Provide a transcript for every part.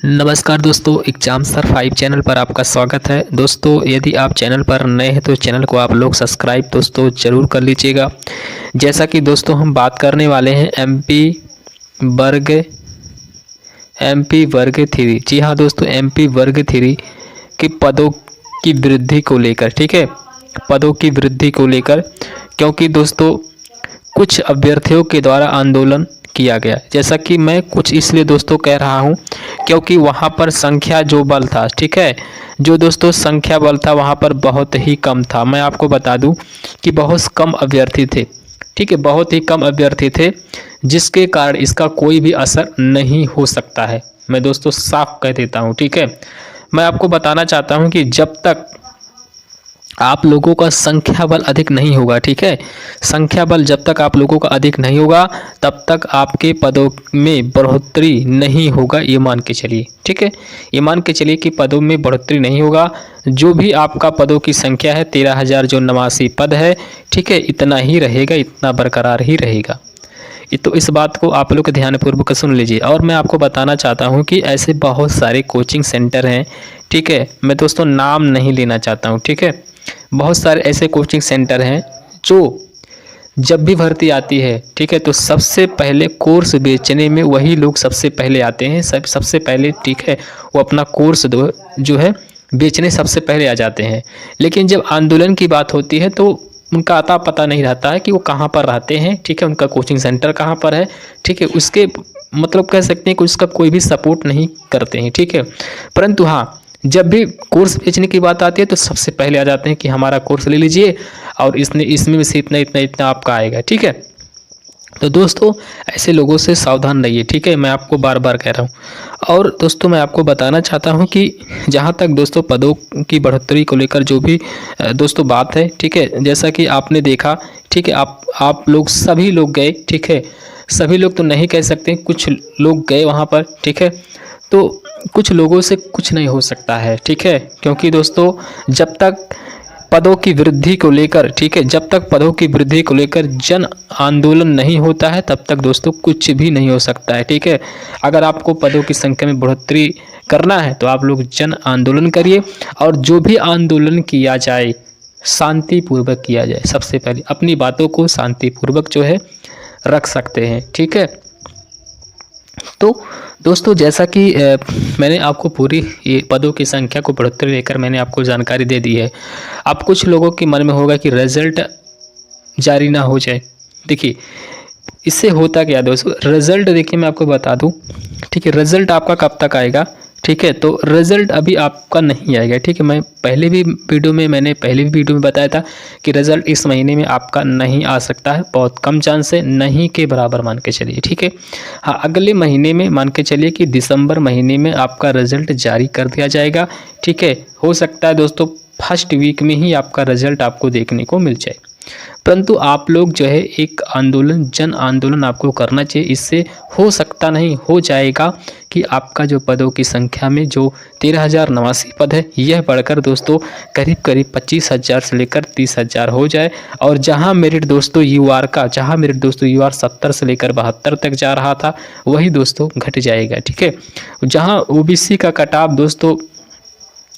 नमस्कार दोस्तों, exam sir 5 channel पर आपका स्वागत है। दोस्तों यदि आप चैनल पर नए हैं तो चैनल को आप लोग सब्सक्राइब दोस्तों ज़रूर कर लीजिएगा। जैसा कि दोस्तों हम बात करने वाले हैं एमपी वर्ग 3। जी हाँ दोस्तों, एमपी वर्ग 3 के पदों की वृद्धि को लेकर, ठीक है, पदों की वृद्धि को लेकर, क्योंकि दोस्तों कुछ अभ्यर्थियों के द्वारा आंदोलन किया गया। जैसा कि मैं कुछ इसलिए दोस्तों कह रहा हूं क्योंकि वहां पर संख्या जो बल था, ठीक है, जो दोस्तों संख्या बल था वहां पर बहुत ही कम था। मैं आपको बता दूं कि बहुत कम अभ्यर्थी थे, ठीक है, बहुत ही कम अभ्यर्थी थे, जिसके कारण इसका कोई भी असर नहीं हो सकता है। मैं दोस्तों साफ कह देता हूं, ठीक है। मैं आपको बताना चाहता हूं कि जब तक आप लोगों का संख्या बल अधिक नहीं होगा, ठीक है, संख्या बल जब तक आप लोगों का अधिक नहीं होगा तब तक आपके पदों में बढ़ोतरी नहीं होगा, ये मान के चलिए, ठीक है, ये मान के चलिए कि पदों में बढ़ोतरी नहीं होगा। जो भी आपका पदों की संख्या है 13,000 जो 89 पद है, ठीक है, इतना ही रहेगा, इतना बरकरार ही रहेगा। तो इस बात को आप लोग ध्यानपूर्वक सुन लीजिए। और मैं आपको बताना चाहता हूँ कि ऐसे बहुत सारे कोचिंग सेंटर हैं, ठीक है, मैं दोस्तों नाम नहीं लेना चाहता हूँ, ठीक है, बहुत सारे ऐसे कोचिंग सेंटर हैं जो जब भी भर्ती आती है, ठीक है, तो सबसे पहले कोर्स बेचने में वही लोग सबसे पहले आते हैं, सबसे पहले, ठीक है, वो अपना कोर्स जो है बेचने सबसे पहले आ जाते हैं। लेकिन जब आंदोलन की बात होती है तो उनका अता पता नहीं रहता है कि वो कहाँ पर रहते हैं, ठीक है, उनका कोचिंग सेंटर कहाँ पर है, ठीक है, उसके मतलब कह सकते हैं कि उसका कोई भी सपोर्ट नहीं करते हैं, ठीक है। परंतु हाँ, जब भी कोर्स बेचने की बात आती है तो सबसे पहले आ जाते हैं कि हमारा कोर्स ले लीजिए और इसमें से इतना इतना इतना आपका आएगा, ठीक है। तो दोस्तों ऐसे लोगों से सावधान रहिए, ठीक है, मैं आपको बार बार कह रहा हूँ। और दोस्तों मैं आपको बताना चाहता हूँ कि जहाँ तक दोस्तों पदों की बढ़ोतरी को लेकर जो भी दोस्तों बात है, ठीक है, जैसा कि आपने देखा, ठीक है, आप लोग सभी लोग गए, ठीक है, सभी लोग तो नहीं कह सकते, कुछ लोग गए वहाँ पर, ठीक है, तो कुछ लोगों से कुछ नहीं हो सकता है, ठीक है, क्योंकि दोस्तों जब तक पदों की वृद्धि को लेकर, ठीक है, जब तक पदों की वृद्धि को लेकर जन आंदोलन नहीं होता है तब तक दोस्तों कुछ भी नहीं हो सकता है, ठीक है। अगर आपको पदों की संख्या में बढ़ोतरी करना है तो आप लोग जन आंदोलन करिए, और जो भी आंदोलन किया जाए शांतिपूर्वक किया जाए। सबसे पहले अपनी बातों को शांतिपूर्वक जो है रख सकते हैं, ठीक है। तो दोस्तों जैसा कि मैंने आपको पूरी ये पदों की संख्या को बढ़ोतरी लेकर मैंने आपको जानकारी दे दी है। अब कुछ लोगों के मन में होगा कि रिजल्ट जारी ना हो जाए। देखिए इससे होता क्या दोस्तों, रिजल्ट देखिए मैं आपको बता दूं, ठीक है, रिजल्ट आपका कब तक आएगा, ठीक है, तो रिजल्ट अभी आपका नहीं आएगा, ठीक है। मैंने पहले भी वीडियो में बताया था कि रिजल्ट इस महीने में आपका नहीं आ सकता है, बहुत कम चांस है, नहीं के बराबर मान के चलिए, ठीक है। हाँ, अगले महीने में मान के चलिए कि दिसंबर महीने में आपका रिजल्ट जारी कर दिया जाएगा, ठीक है। हो सकता है दोस्तों फर्स्ट वीक में ही आपका रिजल्ट आपको देखने को मिल जाए। परंतु आप लोग जो है एक आंदोलन, जन आंदोलन आपको करना चाहिए। इससे हो सकता नहीं, हो जाएगा कि आपका जो पदों की संख्या में जो 13,089 पद है यह बढ़कर दोस्तों करीब करीब 25,000 से लेकर 30,000 हो जाए। और जहां मेरिट दोस्तों यूआर 70 से लेकर 72 तक जा रहा था वही दोस्तों घट जाएगा, ठीक है। जहां ओबीसी का कट-ऑफ दोस्तों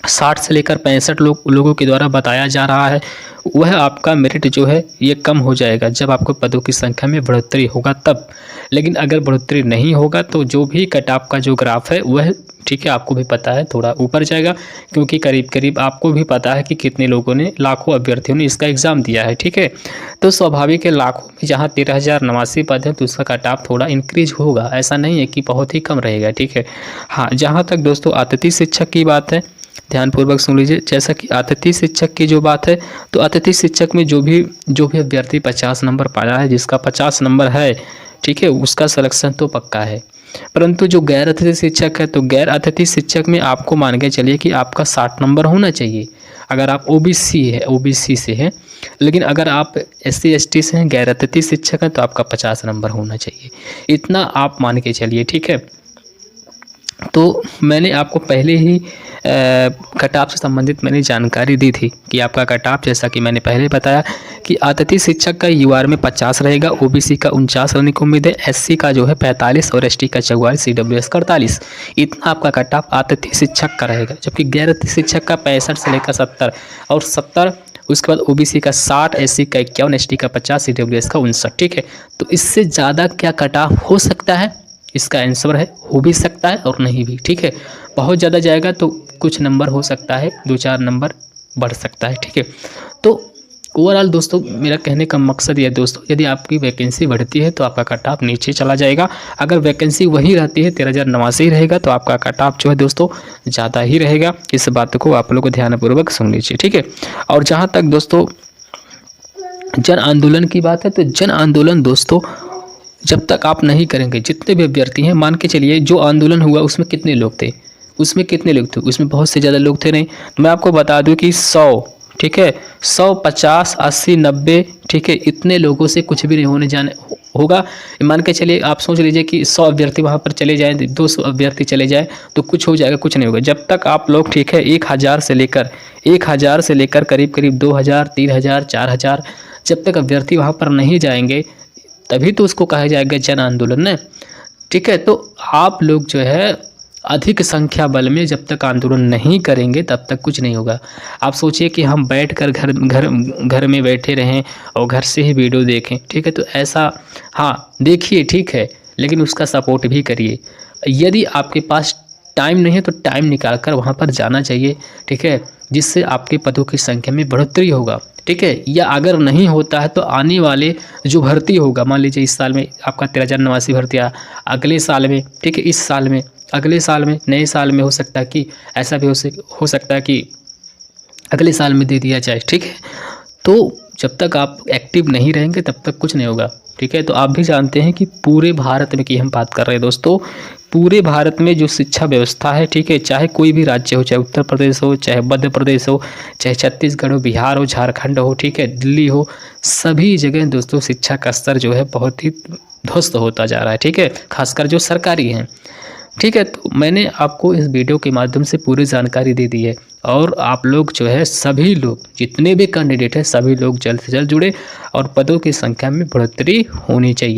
60 से लेकर 65 लोगों के द्वारा बताया जा रहा है, वह आपका मेरिट जो है ये कम हो जाएगा जब आपको पदों की संख्या में बढ़ोतरी होगा तब। लेकिन अगर बढ़ोतरी नहीं होगा तो जो भी कट ऑफ का जो ग्राफ है वह, ठीक है, आपको भी पता है थोड़ा ऊपर जाएगा, क्योंकि करीब करीब आपको भी पता है कि कितने लोगों ने, लाखों अभ्यर्थियों ने इसका एग्ज़ाम दिया है, ठीक है। तो स्वाभाविक है लाखों में जहाँ 13,089 पद है तो उसका कट ऑफ थोड़ा इंक्रीज होगा, ऐसा नहीं है कि बहुत ही कम रहेगा, ठीक है। हाँ, जहाँ तक दोस्तों अतिथि शिक्षक की बात है, ध्यानपूर्वक सुन लीजिए। जैसा कि अतिथि शिक्षक की जो बात है, तो अतिथि शिक्षक में जो भी अभ्यर्थी 50 नंबर पाया है, जिसका 50 नंबर है, ठीक है, उसका सिलेक्शन तो पक्का है। परंतु जो गैर अतिथि शिक्षक है, तो गैर अतिथि शिक्षक में आपको मान के चलिए कि आपका 60 नंबर होना चाहिए अगर आप ओबीसी से हैं। लेकिन अगर आप SC ST से हैं, गैर अतिथि शिक्षक हैं, तो आपका 50 नंबर होना चाहिए, इतना आप मान के चलिए, ठीक है। तो मैंने आपको पहले ही कट ऑफ से संबंधित मैंने जानकारी दी थी कि आपका कट ऑफ, जैसा कि मैंने पहले बताया कि अतिथि शिक्षक का यूआर में 50 रहेगा, ओबीसी का 49 रहने की उम्मीद है, एससी का जो है 45 और एसटी का 44, सीडब्ल्यूएस का 48। इतना आपका कट ऑफ अतिथि शिक्षक का रहेगा। जबकि गैर अतिथि शिक्षक का 65 से लेकर 70 और 70, उसके बाद ओबीसी का 60, एससी का 51, एसटी का 50, सीडब्ल्यूएस का 59। ठीक है, तो इससे ज़्यादा क्या कट ऑफ हो सकता है? इसका आंसर है हो भी सकता है और नहीं भी। ठीक है, बहुत ज़्यादा जाएगा तो कुछ नंबर हो सकता है, 2-4 नंबर बढ़ सकता है। ठीक है, तो ओवरऑल दोस्तों मेरा कहने का मकसद ये है दोस्तों, यदि आपकी वैकेंसी बढ़ती है तो आपका कट ऑफ नीचे चला जाएगा। अगर वैकेंसी वही रहती है 13,089 रहेगा तो आपका कट ऑफ जो है दोस्तों ज़्यादा ही रहेगा। इस बात को आप लोग को ध्यानपूर्वक सुन लीजिए। ठीक है, और जहाँ तक दोस्तों जन आंदोलन की बात है, तो जन आंदोलन दोस्तों जब तक आप नहीं करेंगे, जितने भी अभ्यर्थी हैं, मान के चलिए जो आंदोलन हुआ उसमें कितने लोग थे, उसमें बहुत से ज़्यादा लोग थे नहीं। मैं आपको बता दूं कि 100, ठीक है, 100, 50, 80, 90, ठीक है, इतने लोगों से कुछ भी नहीं होने जाने होगा। मान के चलिए आप सोच लीजिए कि 100 अभ्यर्थी वहाँ पर चले जाएँ, 200 अभ्यर्थी चले जाए तो कुछ हो जाएगा, कुछ नहीं होगा। जब तक आप लोग, ठीक है, 1000 से लेकर करीब 2000, 3000, 4000, जब तक अभ्यर्थी वहाँ पर नहीं जाएंगे तभी तो उसको कहा जाएगा जन आंदोलन है। ठीक है, तो आप लोग जो है अधिक संख्या बल में जब तक आंदोलन नहीं करेंगे तब तक कुछ नहीं होगा। आप सोचिए कि हम बैठकर घर में बैठे रहें और घर से ही वीडियो देखें। ठीक है, तो ऐसा, हाँ देखिए ठीक है, लेकिन उसका सपोर्ट भी करिए। यदि आपके पास टाइम नहीं है तो टाइम निकाल कर वहाँ पर जाना चाहिए। ठीक है, जिससे आपके पदों की संख्या में बढ़ोतरी होगा। ठीक है, या अगर नहीं होता है तो आने वाले जो भर्ती होगा, मान लीजिए इस साल में आपका 13,089 भर्ती आया, अगले साल में, ठीक है, इस साल में, अगले साल में, नए साल में हो सकता है कि ऐसा भी हो सकता है कि अगले साल में दे दिया जाए। ठीक है, तो जब तक आप एक्टिव नहीं रहेंगे तब तक कुछ नहीं होगा। ठीक है, तो आप भी जानते हैं कि पूरे भारत में की हम बात कर रहे हैं दोस्तों, पूरे भारत में जो शिक्षा व्यवस्था है, ठीक है, चाहे कोई भी राज्य हो, चाहे उत्तर प्रदेश हो, चाहे मध्य प्रदेश हो, चाहे छत्तीसगढ़ हो, बिहार हो, झारखंड हो, ठीक है, दिल्ली हो, सभी जगह दोस्तों शिक्षा का स्तर जो है बहुत ही ध्वस्त होता जा रहा है। ठीक है, खासकर जो सरकारी हैं। ठीक है, तो मैंने आपको इस वीडियो के माध्यम से पूरी जानकारी दे दी है और आप लोग जो है सभी लोग, जितने भी कैंडिडेट हैं, सभी लोग जल्द से जल्द जुड़े और पदों की संख्या में बढ़ोतरी होनी चाहिए।